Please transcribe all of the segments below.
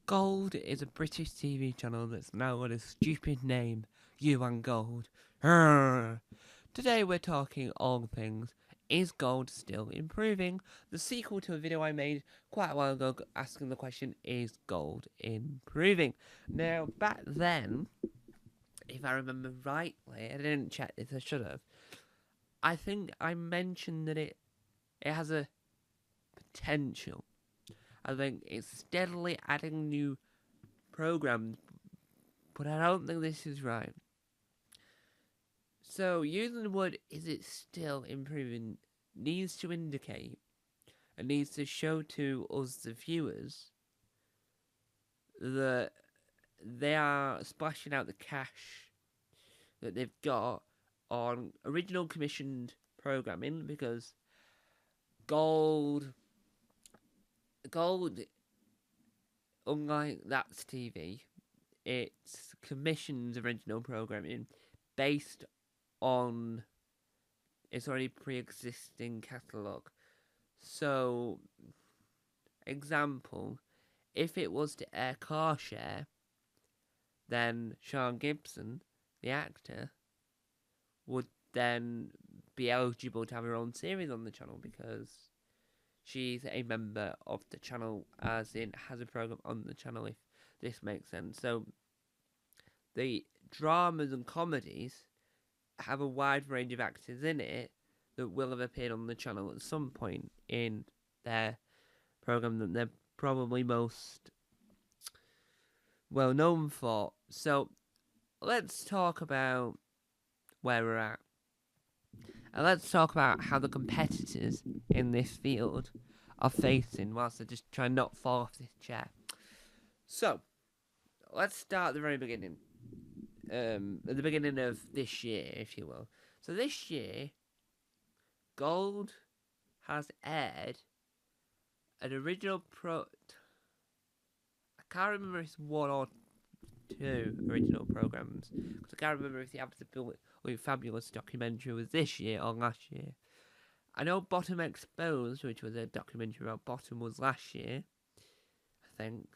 Gold is a British TV channel that's now got a stupid name, You and Gold. Arrgh. Today we're talking all things. Is Gold still improving? The sequel to a video I made quite a while ago asking the question, is Gold improving? Now, back then, if I remember rightly, I didn't check this, I should have. I think I mentioned that it has a potential. I think it's steadily adding new programs, but I don't think this is right. So, using the word is it still improving needs to indicate and needs to show to us, the viewers, that they are splashing out the cash that they've got on original commissioned programming, because Gold, unlike That's TV, it commissions original programming based on its already pre-existing catalogue. So, example, if it was to air Car Share, then Sean Gibson, the actor, would then be eligible to have her own series on the channel, because she's a member of the channel, as in has a program on the channel, if this makes sense. So the dramas and comedies have a wide range of actors in it that will have appeared on the channel at some point in their program that they're probably most well known for. So let's talk about where we're at. And let's talk about how the competitors in this field are facing whilst they're just trying not to fall off this chair. So, let's start at the very beginning. At the beginning of this year, if you will. So this year, Gold has aired an original I can't remember if it's one or two original programs, because I can't remember if the Absolutely Fabulous documentary was this year or last year. I know Bottom Exposed, which was a documentary about Bottom, was last year, I think.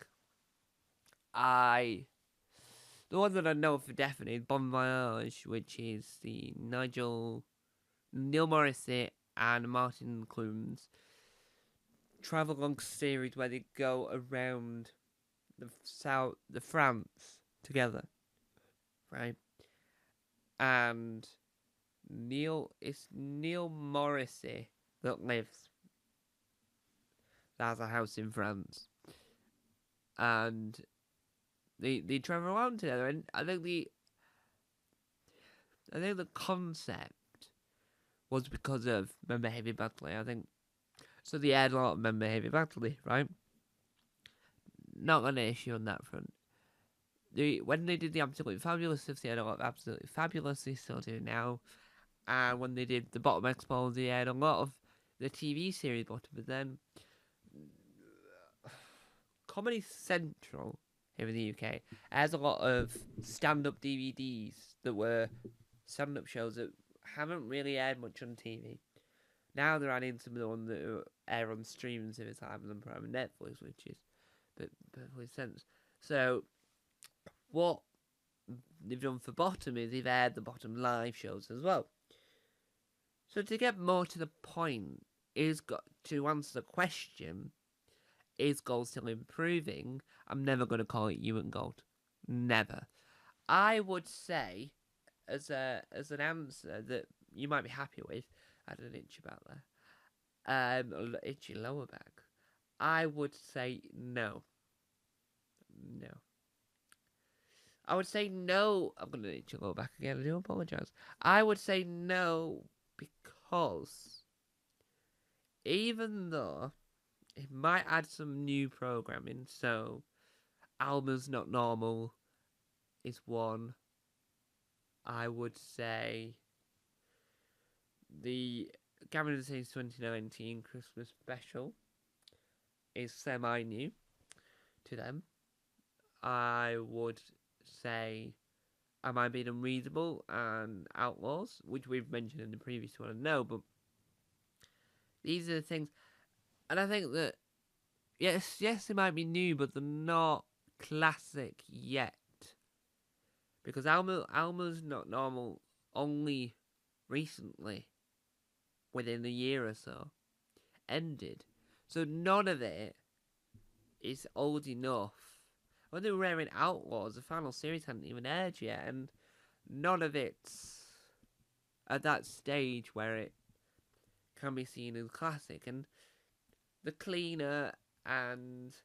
The one that I know for definite is Bon Voyage, which is the Neil Morrissey and Martin Clunes travel-along series where they go around the France together, right? And it's Neil Morrissey that has a house in France, and they travel around together. And I think the concept was because of Member Heavy Battling. I think so. They had a lot of Member Heavy Battling, right? Not an issue on that front. When they did the Absolutely Fabulous stuff, they had a lot of Absolutely Fabulous. They still do now. And when they did the Bottom Expo, they had a lot of the TV series Bottom. But then Comedy Central here in the UK has a lot of stand-up DVDs that were stand-up shows that haven't really aired much on TV. Now they're adding some of the ones that air on streaming services like Amazon Prime and Netflix, which is perfectly sense. So what they've done for Bottom is they've aired the Bottom live shows as well. So to get more to the point, to answer the question, is Gold still improving? I'm never going to call it You and Gold. Never. I would say, as an answer that you might be happy with, I had an itch about there. Itchy lower back. I would say no. No. I would say no. I'm going to itch your lower back again. I do apologise. I would say no because even though it might add some new programming, so Alma's Not Normal is one. I would say the Gavin & Scenes 2019 Christmas special is semi-new to them. I would say Am I Being Unreasonable and Outlaws, which we've mentioned in the previous one, no, but these are the things. And I think that, yes, they might be new, but they're not classic yet. Because Alma's Not Normal only recently, within a year or so, ended. So none of it is old enough. When they were airing Outlaws, the final series hadn't even aired yet, and none of it's at that stage where it can be seen as classic. And The Cleaner and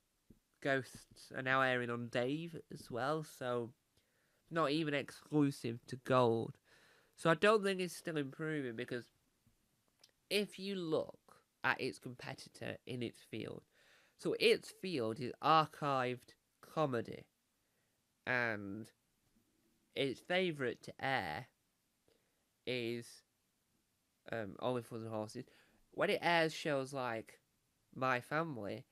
Ghosts are now airing on Dave as well, so not even exclusive to Gold. So I don't think it's still improving, because if you look at its competitor in its field, so its field is archived comedy, and its favourite to air is Only Fools and Horses. When it airs shows like My Family,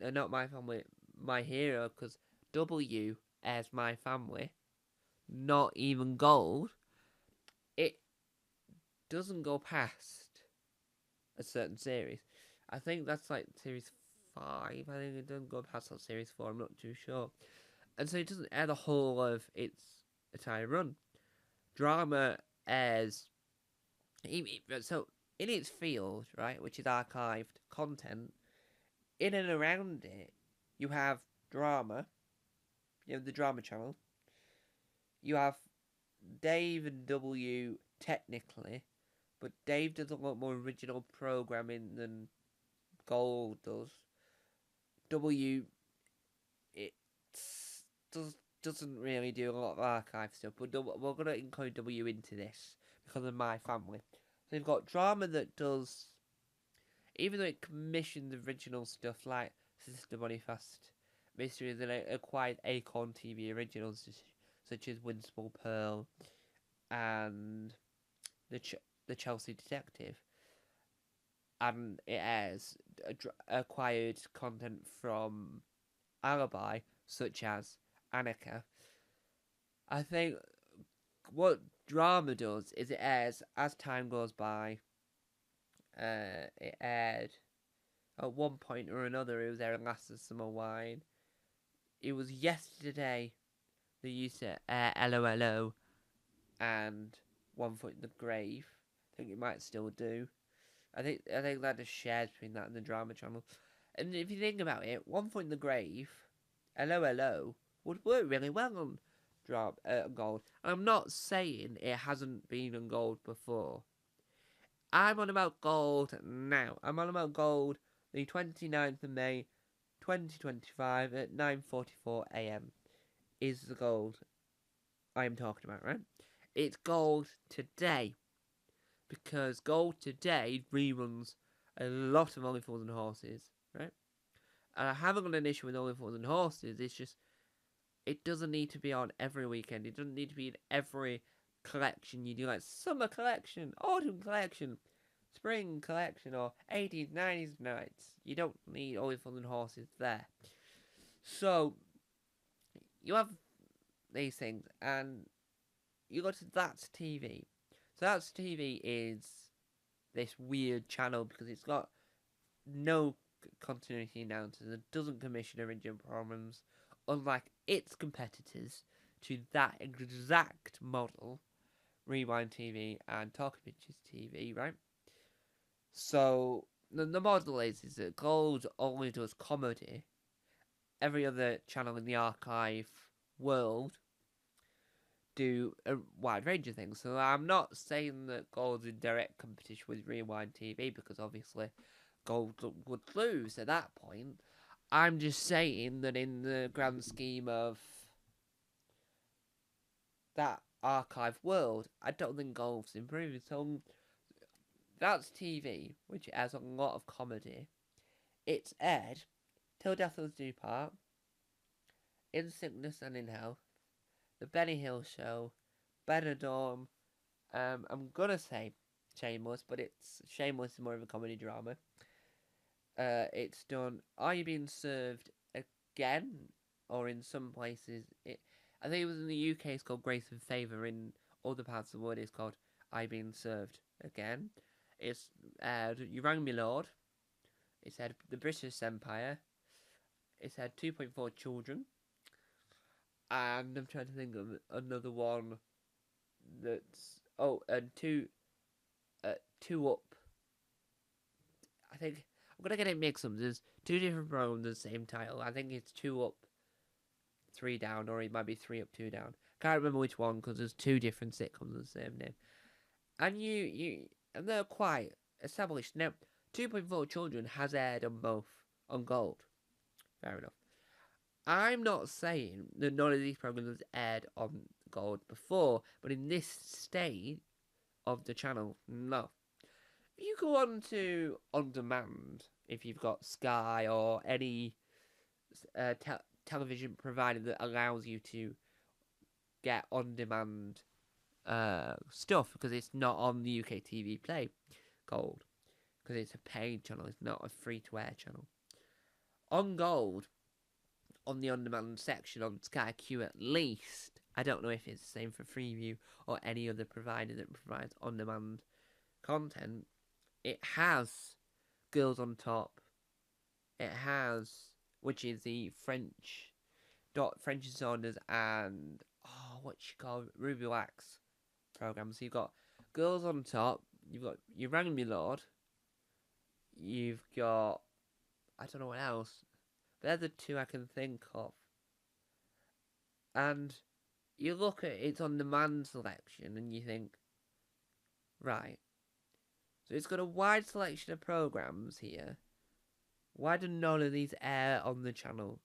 not My Family, My Hero, because W airs My Family, not even Gold, it doesn't go past a certain series. I think that's like series 5. I think it doesn't go past that series 4. I'm not too sure. And so it doesn't air the whole of its entire run. Drama airs. So in its field, right, which is archived content, in and around it, you have drama. You have the drama channel. You have Dave and W technically, but Dave does a lot more original programming than Gold does. W, it doesn't really do a lot of archive stuff, but we're going to include W into this because of My Family. So you've got drama that does, even though it commissions original stuff like Sister Bonifast Mysteries and acquired Acorn TV originals such as Winspool Pearl and the Chelsea Detective, and it airs acquired content from Alibi such as Annika. I think what drama does is it airs as time goes by. It aired at one point or another. It was airing Last of Summer Wine. It was yesterday they used to air LOLO and One Foot in the Grave. I think it might still do. I think that just shares between that and the drama channel. And if you think about it, One Foot in the Grave, LOLO, would work really well on Gold. And I'm not saying it hasn't been on Gold before. I'm on about Gold now. I'm on about Gold the 29th of May 2025 at 9:44 a.m. is the Gold I am talking about, right? It's Gold today, because Gold today reruns a lot of Only Fools and Horses, right? And I haven't got an issue with Only Fools and Horses. It's just it doesn't need to be on every weekend. It doesn't need to be in every collection you do, like summer collection, autumn collection, spring collection, or 80s, 90s nights. You don't need Only Fools and Horses there. So you have these things, and you go to That's TV. So That's TV is this weird channel because it's got no continuity announcers. It doesn't commission original programs, unlike its competitors to that exact model, Rewind TV and Talking Pictures TV, right? So the model is that Gold only does comedy. Every other channel in the archive world do a wide range of things. So I'm not saying that Gold's in direct competition with Rewind TV, because obviously Gold would lose at that point. I'm just saying that in the grand scheme of that archive world, I don't think Gold's improving. So That's TV, which has a lot of comedy. It's aired Till Death Us Do Part, In Sickness and in Health, The Benny Hill Show, Benidorm. I'm gonna say Shameless, but Shameless is more of a comedy drama. It's done Are You Being Served Again? Or in some places, I think it was in the UK, it's called Grace and Favour. In other parts of the world, it's called Are You Being Served Again? It's You Rang Me Lord. It's had The British Empire. It's had 2.4 Children. and I'm trying to think of another one that's and two up. I think I'm gonna get it mixed up. There's two different programs with the same title. I think it's two up, three down, or it might be three up, two down. Can't remember which one because there's two different sitcoms with the same name. And and they're quite established now. 2.4 Children has aired on both on Gold. Fair enough. I'm not saying that none of these programs have aired on Gold before, but in this state of the channel, no. If you go on to On Demand, if you've got Sky or any television provider that allows you to get on demand stuff, because it's not on the UK TV Play Gold, because it's a paid channel, it's not a free to air channel. On Gold, on the on demand section on Sky Q at least, I don't know if it's the same for Freeview or any other provider that provides on demand content, it has Girls on Top. It has, which is the French Disorders and what you call Ruby Wax program. So you've got Girls on Top. You've got You Rang Me Lord. You've got I don't know what else. They're the two I can think of. And you look at its on demand selection and you think, right. So it's got a wide selection of programs here. Why do none of these air on the channel?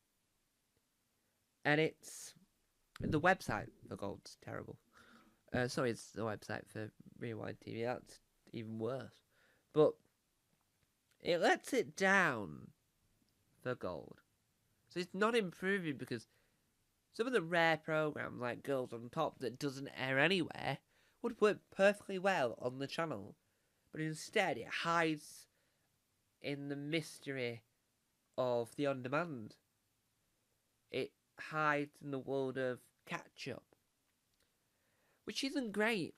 And it's the website for Gold's terrible. Sorry, it's the website for Rewind TV. That's even worse. But it lets it down for Gold. So it's not improving because some of the rare programs like Girls on Top that doesn't air anywhere would work perfectly well on the channel. But instead it hides in the mystery of the on-demand. It hides in the world of catch-up, which isn't great.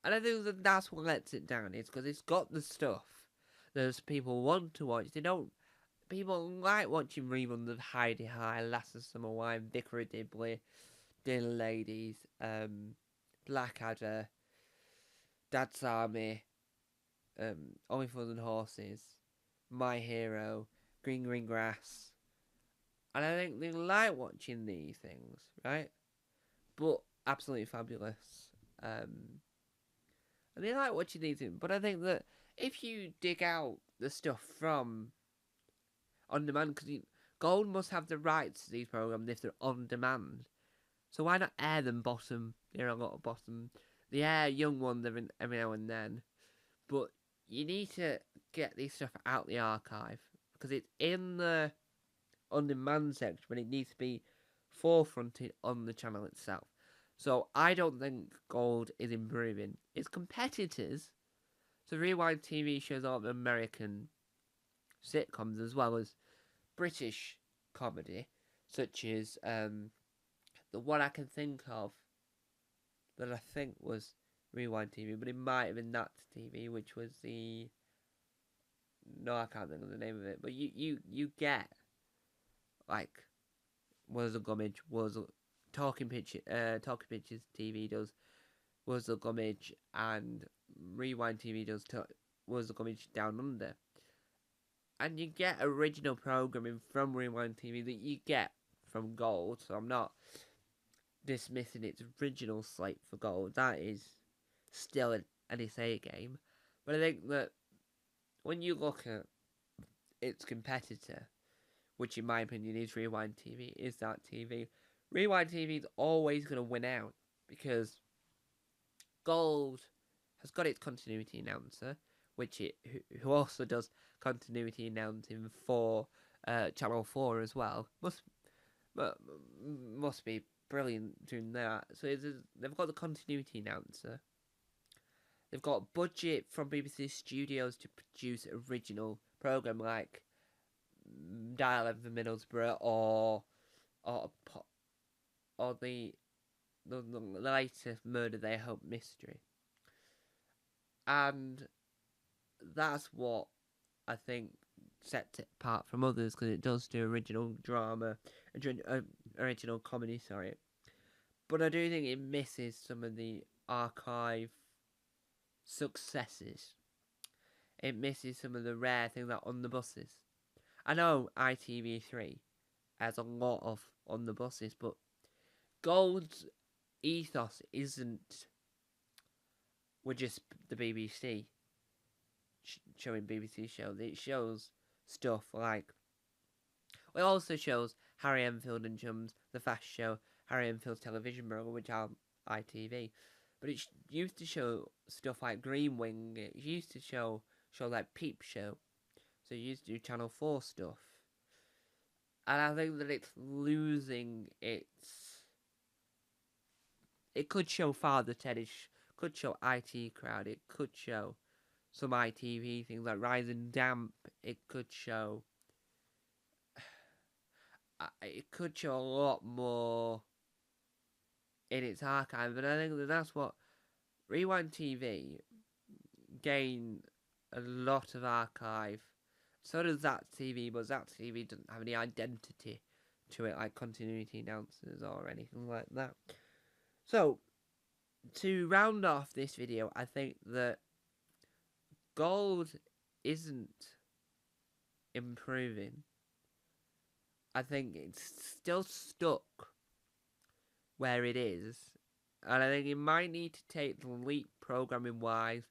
And I think that's what lets it down, is because it's got the stuff that people want to watch. People like watching reruns of Hi-de-Hi, Last of Summer Wine, Vicar of Dibley, Dinner Ladies, Blackadder, Dad's Army, Only Fools and Horses, My Hero, Green Grass. And I think they like watching these things, right? But absolutely fabulous. And they like watching these things. But I think that if you dig out the stuff from on demand, because Gold must have the rights to these programs if they're on demand. So why not air them bottom? There are a lot of bottom. They air young ones every now and then. But you need to get these stuff out the archive, because it's in the on-demand section, but it needs to be forefronted on the channel itself. So I don't think Gold is improving. Its competitors, so Rewind TV shows all the American sitcoms as well as British comedy, such as the one I can think of that I think was Rewind TV, but it might have been Nat TV, which was no, I can't think of the name of it. But you get like Wuzzle Gummidge, Talking Pictures TV does Wuzzle Gummidge, and Rewind TV does Wuzzle Gummidge Down Under. And you get original programming from Rewind TV that you get from Gold, so I'm not dismissing its original slate for Gold. That is still an NSA game. But I think that when you look at its competitor, which in my opinion is Rewind TV, is that TV. Rewind TV is always going to win out because Gold has got its continuity announcer, who also does continuity announcing for Channel 4 as well. Must be brilliant doing that. So they've got the continuity announcer. They've got budget from BBC Studios to produce original program like Dial M for Middlesbrough or the latest Murder They Hope mystery. And that's what I think sets it apart from others, because it does do original drama, original comedy, sorry. But I do think it misses some of the archive successes. It misses some of the rare things like on the buses. I know ITV3 has a lot of on the buses, but Gold's ethos isn't with just the BBC showing BBC shows. It shows stuff like, it also shows Harry Enfield and Chums, the Fast Show, Harry Enfield's television program, which are ITV. But it used to show stuff like Green Wing. It used to show like Peep Show. So it used to do Channel 4 stuff. And I think that it's losing its... It could show Father Ted, it could show IT Crowd, it could show some ITV things like Rising Damp, it could show... It could show a lot more in its archive, but I think that that's what Rewind TV gain a lot of archive. So does That TV, but That TV doesn't have any identity to it, like continuity announcers or anything like that. So, to round off this video, I think that Gold isn't improving. I think it's still stuck where it is, and I think it might need to take the leap programming wise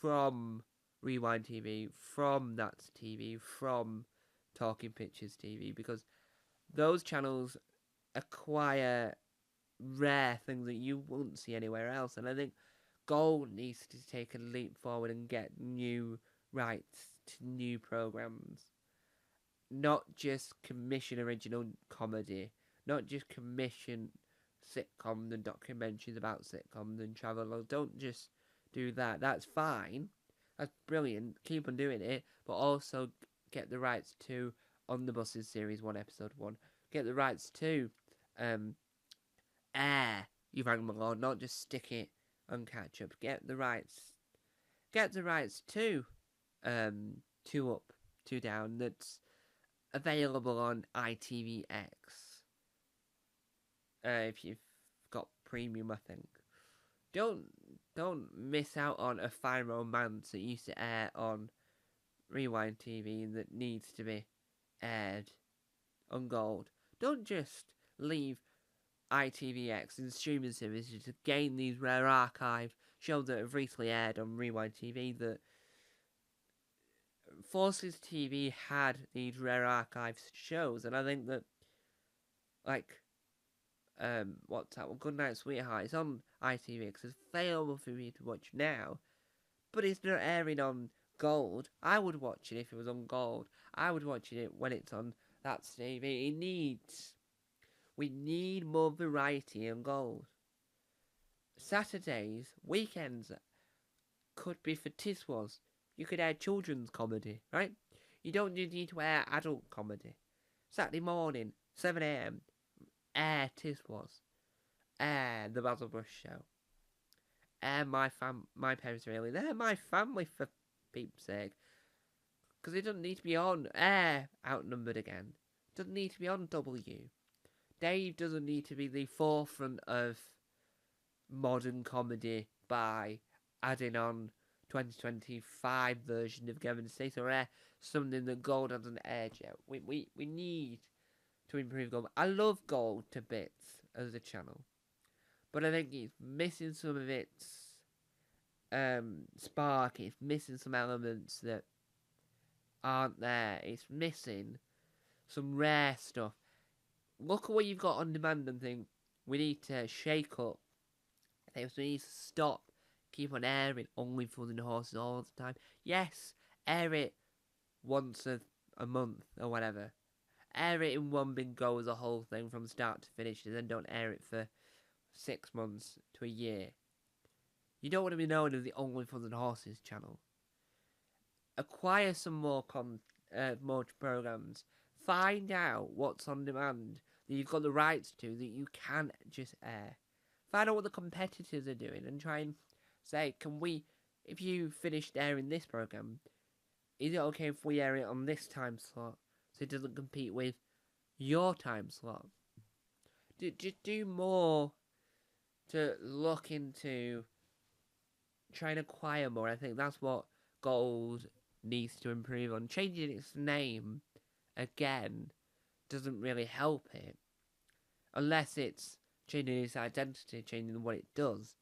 from Rewind TV, from That's TV, from Talking Pictures TV, because those channels acquire rare things that you won't see anywhere else, and I think Gold needs to take a leap forward and get new rights to new programs. Not just commission original comedy, not just commission sitcoms and documentaries about sitcoms and travel. Don't just do that. That's fine. That's brilliant. Keep on doing it. But also get the rights to On the Buses Series 1, Episode 1. Get the rights to Air, You Rang My Lord. Not just stick it on catch up. Get the rights. Get the rights to Two Up, Two Down. That's available on ITVX. If you've got premium, I think. Don't miss out on A Fine Romance that used to air on Rewind TV that needs to be aired on Gold. Don't just leave ITVX and streaming services to gain these rare archive shows that have recently aired on Rewind TV. That Forces TV had these rare archive shows, and I think that, like, what's that one? Goodnight Sweetheart. It's on ITVX. It's available for me to watch now, but it's not airing on Gold. I would watch it if it was on Gold. I would watch it when it's on That's TV. We need more variety on Gold. Saturdays, weekends could be for Tiswas. You could air children's comedy, right? You don't need to air adult comedy. Saturday morning, 7 AM, air Tiswas. Air The Basil Brush Show. Air My Parents Really. They're my family, for peep's sake. Because it doesn't need to be on Air Outnumbered Again. It doesn't need to be on W. Dave doesn't need to be the forefront of modern comedy by adding on 2025 version of Kevin Stacy or air something that Gold hasn't aired yet. We need to improve Gold. I love Gold to bits as a channel, but I think it's missing some of its spark. It's missing some elements that aren't there. It's missing some rare stuff. Look at what you've got on demand and think, we need to shake up. We need to stop. Keep on airing Only Fools and Horses all the time. Yes, air it once a month or whatever. Air it in one big go as a whole thing from start to finish, and then don't air it for 6 months to a year. You don't want to be known as the Only Fools and Horses channel. Acquire some more more programs. Find out what's on demand that you've got the rights to that you can just air. Find out what the competitors are doing and try and say, can we, if you finished airing this program, is it okay if we air it on this time slot so it doesn't compete with your time slot? just do more to look into trying to acquire more. I think that's what Gold needs to improve on. Changing its name again doesn't really help it, unless it's changing its identity, changing what it does.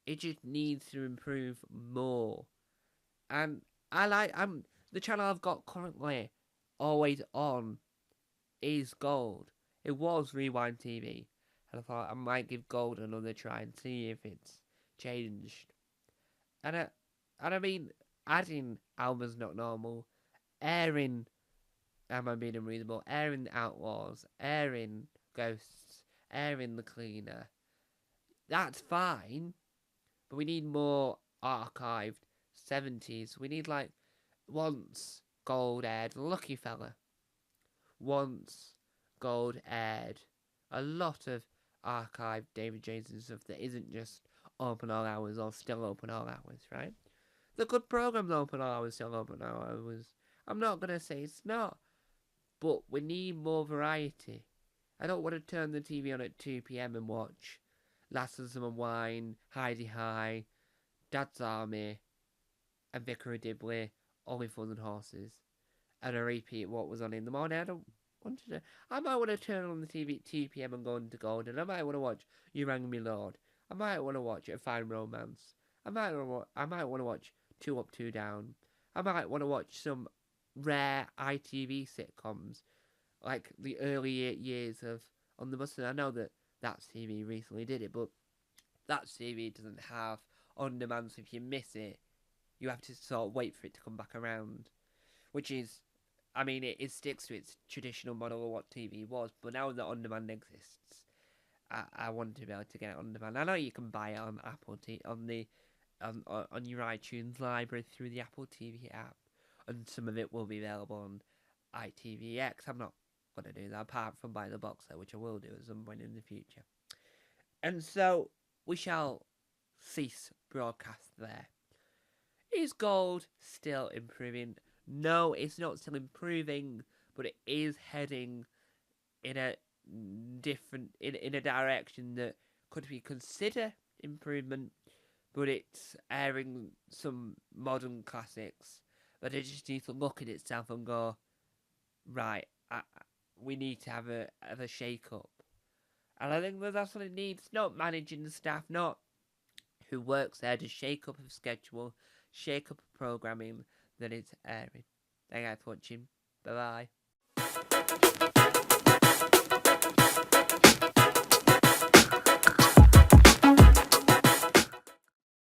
It just needs to improve more. And I'm the channel I've got currently always on is Gold. It was Rewind TV, and I thought I might give Gold another try and see if it's changed. And I mean, adding Alma's Not Normal, airing Am I Being Unreasonable, airing Outlaws, airing Ghosts, airing The Cleaner, that's fine, but we need more archived 70s. We need, like, once Gold aired Lucky Fella, once Gold aired a lot of archived David Jason stuff that isn't just open all hours or still open all hours, right? The good programs open all hours, still open all hours. I'm not going to say it's not, but we need more variety. I don't want to turn the TV on at 2 p.m. and watch Last of Summer Wine, Heidi High, Dad's Army, and Vicar of Dibley, Only Fun and Horses, and I repeat what was on in the morning. I don't want to. I might want to turn on the TV at 2 p.m. and go into Golden. I might want to watch You Rang Me Lord. I might want to watch A Fine Romance. I might want to watch Two Up, Two Down. I might want to watch some rare ITV sitcoms, like the early years of On the Bus. And I know that That's TV recently did it, but That's TV doesn't have on demand, so if you miss it, you have to sort of wait for it to come back around. Which is, I mean, it sticks to its traditional model of what TV was, but now that on demand exists, I want to be able to get it on demand. I know you can buy it on Apple on your iTunes library through the Apple TV app, and some of it will be available on ITVX. I'm not going to do that apart from buy the box set, which I will do at some point in the future. And so we shall cease broadcast there. Is Gold still improving? No, it's not still improving, but it is heading in a in a direction that could be considered improvement, but it's airing some modern classics. But it just needs to look at itself and go, right, we need to have a shake-up. And I think that's what it needs. Not managing the staff, not who works there, to shake up a schedule, shake up programming that it's airing. Thank you for watching. Bye-bye.